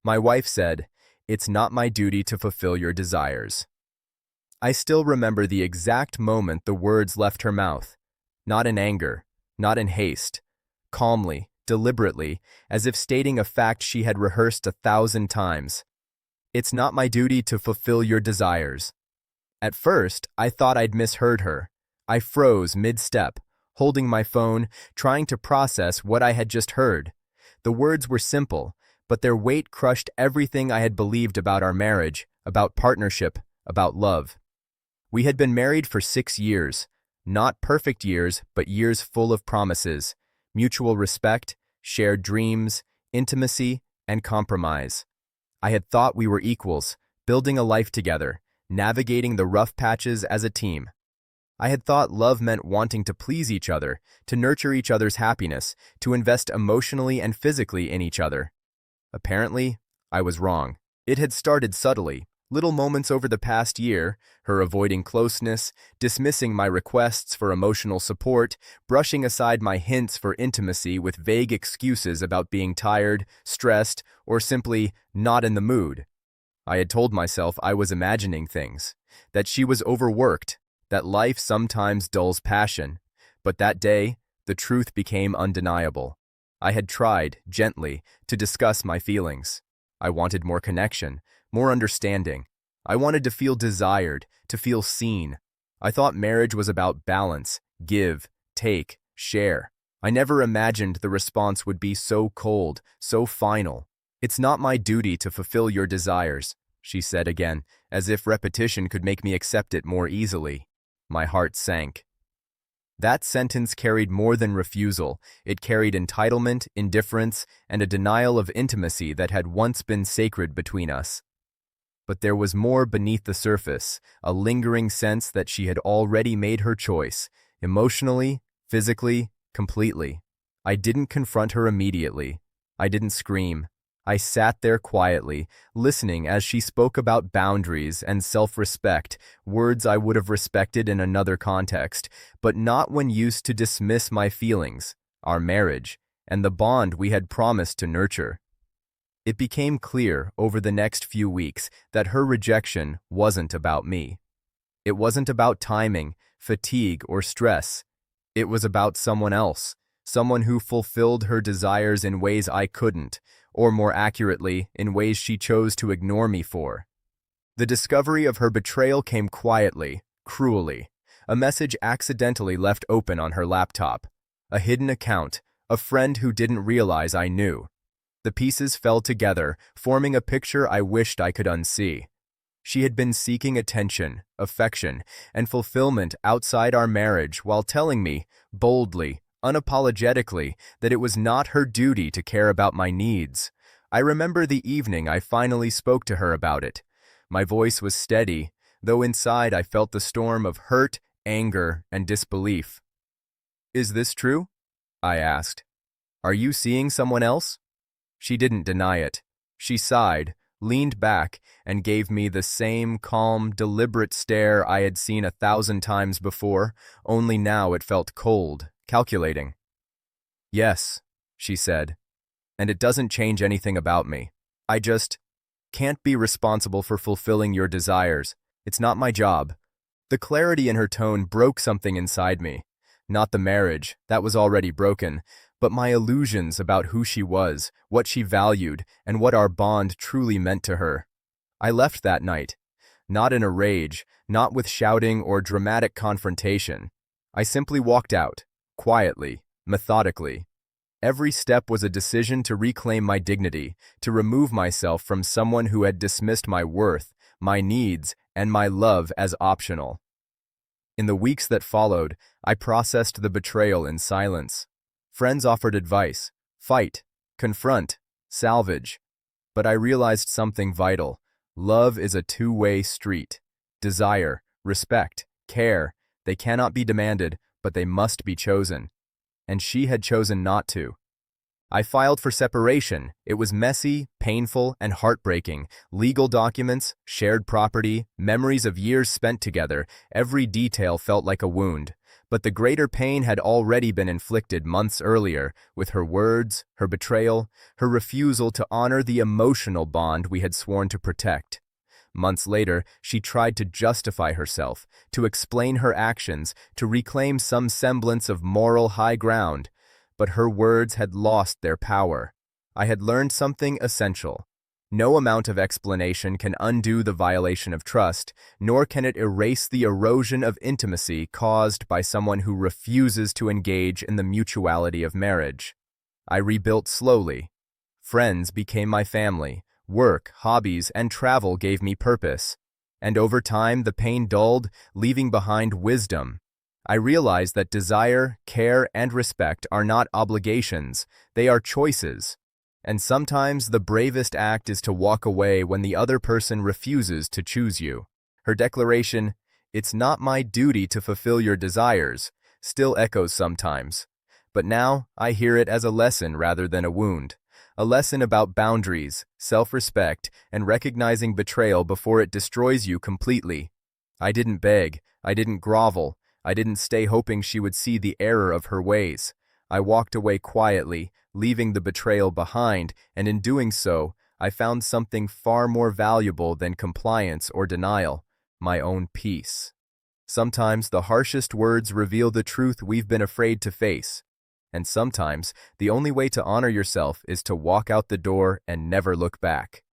My wife said, "It's not my duty to fulfill your desires." I still remember the exact moment the words left her mouth. Not in anger, not in haste. Calmly, deliberately, as if stating a fact she had rehearsed 1,000 times. "It's not my duty to fulfill your desires." At first, I thought I'd misheard her. I froze mid-step, holding my phone, trying to process what I had just heard. The words were simple, but their weight crushed everything I had believed about our marriage, about partnership, about love. We had been married for 6 years. Not perfect years, but years full of promises, mutual respect, shared dreams, intimacy, and compromise. I had thought we were equals, building a life together, navigating the rough patches as a team. I had thought love meant wanting to please each other, to nurture each other's happiness, to invest emotionally and physically in each other. Apparently, I was wrong. It had started subtly, little moments over the past year, her avoiding closeness, dismissing my requests for emotional support, brushing aside my hints for intimacy with vague excuses about being tired, stressed, or simply not in the mood. I had told myself I was imagining things, that she was overworked, that life sometimes dulls passion. But that day, the truth became undeniable. I had tried, gently, to discuss my feelings. I wanted more connection, more understanding. I wanted to feel desired, to feel seen. I thought marriage was about balance, give, take, share. I never imagined the response would be so cold, so final. "It's not my duty to fulfill your desires," she said again, as if repetition could make me accept it more easily. My heart sank. That sentence carried more than refusal. It carried entitlement, indifference, and a denial of intimacy that had once been sacred between us. But there was more beneath the surface, a lingering sense that she had already made her choice, emotionally, physically, completely. I didn't confront her immediately. I didn't scream. I sat there quietly, listening as she spoke about boundaries and self-respect, words I would have respected in another context, but not when used to dismiss my feelings, our marriage, and the bond we had promised to nurture. It became clear over the next few weeks that her rejection wasn't about me. It wasn't about timing, fatigue, or stress. It was about someone else, someone who fulfilled her desires in ways I couldn't, or more accurately, in ways she chose to ignore me for. The discovery of her betrayal came quietly, cruelly. A message accidentally left open on her laptop. A hidden account, a friend who didn't realize I knew. The pieces fell together, forming a picture I wished I could unsee. She had been seeking attention, affection, and fulfillment outside our marriage while telling me, boldly, unapologetically, that it was not her duty to care about my needs. I remember the evening I finally spoke to her about it. My voice was steady, though inside I felt the storm of hurt, anger, and disbelief. "Is this true?" I asked. "Are you seeing someone else?" She didn't deny it. She sighed, leaned back, and gave me the same calm, deliberate stare I had seen 1,000 times before, only now it felt cold, calculating. "Yes," she said, "and it doesn't change anything about me. I just can't be responsible for fulfilling your desires. It's not my job." The clarity in her tone broke something inside me. Not the marriage, that was already broken, but my illusions about who she was, what she valued, and what our bond truly meant to her. I left that night, not in a rage, not with shouting or dramatic confrontation. I simply walked out, quietly, methodically. Every step was a decision to reclaim my dignity, to remove myself from someone who had dismissed my worth, my needs, and my love as optional. In the weeks that followed, I processed the betrayal in silence. Friends offered advice: fight, confront, salvage. But I realized something vital. Love is a two-way street. Desire, respect, care, they cannot be demanded, but they must be chosen. And she had chosen not to. I filed for separation. It was messy, painful, and heartbreaking. Legal documents, shared property, memories of years spent together, every detail felt like a wound. But the greater pain had already been inflicted months earlier with her words, her betrayal, her refusal to honor the emotional bond we had sworn to protect. Months later, she tried to justify herself, to explain her actions, to reclaim some semblance of moral high ground, but her words had lost their power. I had learned something essential. No amount of explanation can undo the violation of trust, nor can it erase the erosion of intimacy caused by someone who refuses to engage in the mutuality of marriage. I rebuilt slowly. Friends became my family. Work, hobbies, and travel gave me purpose. And over time, the pain dulled, leaving behind wisdom. I realized that desire, care, and respect are not obligations, they are choices. And sometimes the bravest act is to walk away when the other person refuses to choose you. Her declaration, "It's not my duty to fulfill your desires," still echoes sometimes. But now, I hear it as a lesson rather than a wound. A lesson about boundaries, self-respect, and recognizing betrayal before it destroys you completely. I didn't beg, I didn't grovel, I didn't stay hoping she would see the error of her ways. I walked away quietly, leaving the betrayal behind, and in doing so, I found something far more valuable than compliance or denial: my own peace. Sometimes the harshest words reveal the truth we've been afraid to face. And sometimes the only way to honor yourself is to walk out the door and never look back.